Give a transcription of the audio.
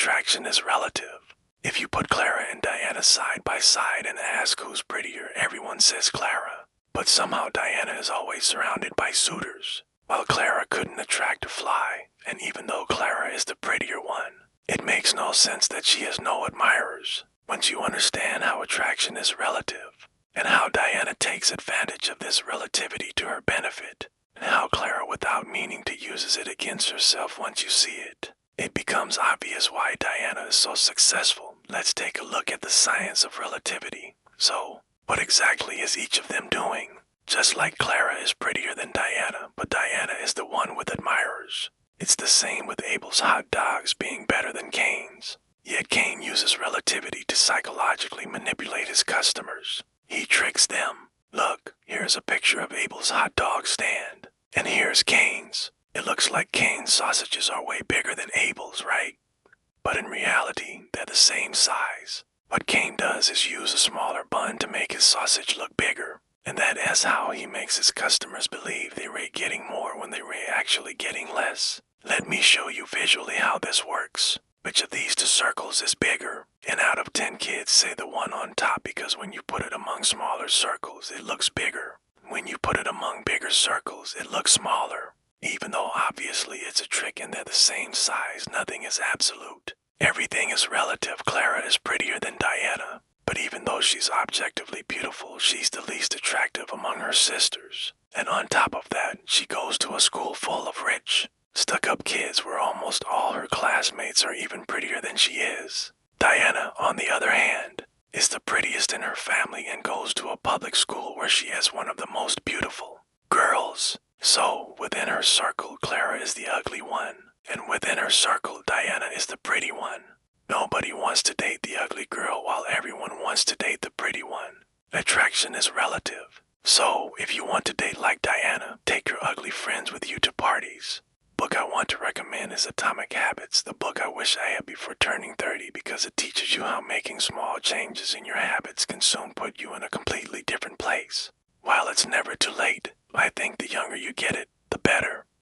attraction is relative. If you put Clara and Diana side by side and ask who's prettier, everyone says Clara. But somehow Diana is always surrounded by suitors, while Clara couldn't attract a fly, and even though Clara is the prettier one, it makes no sense that she has no admirers. Once you understand how attraction is relative, and how Diana takes advantage of this relativity to her benefit, and how Clara without meaning to uses it against herself once you see it, it becomes obvious why Diana is so successful. Let's take a look at the science of relativity. So, what exactly is each of them doing? Just like Clara is prettier than Diana, but Diana is the one with admirers. It's the same with Abel's hot dogs being better than Cain's. Yet Cain uses relativity to psychologically manipulate his customers. He tricks them. Look, here's a picture of Abel's hot dog stand. And here's Cain's. It looks like Cain's sausages are way bigger than Abel's, right? But in reality, they're the same size. What Cain does is use a smaller bun to make his sausage look bigger. And that is how he makes his customers believe they were getting more when they were actually getting less. Let me show you visually how this works. Which of these two circles is bigger? And out of 10 kids say the one on top because when you put it among smaller circles, it looks bigger. When you put it among bigger circles, it looks smaller. Even though obviously it's a trick and they're the same size, nothing is absolute. Everything is relative. Clara is prettier than Diana. But even though she's objectively beautiful, she's the least attractive among her sisters. And on top of that, she goes to a school full of rich, stuck-up kids where almost all her classmates are even prettier than she is. Diana, on the other hand, is the prettiest in her family and goes to a public school where she has one of the most beautiful girls. So, within her circle, Clara is the ugly one, and within her circle, Diana is the pretty one. Nobody wants to date the ugly girl while everyone wants to date the pretty one. Attraction is relative. So, if you want to date like Diana, take your ugly friends with you to parties. Book I want to recommend is Atomic Habits, the book I wish I had before turning 30 because it teaches you how making small changes in your habits can soon put you in a completely different place. While it's never too late, I think the younger you get it, the better.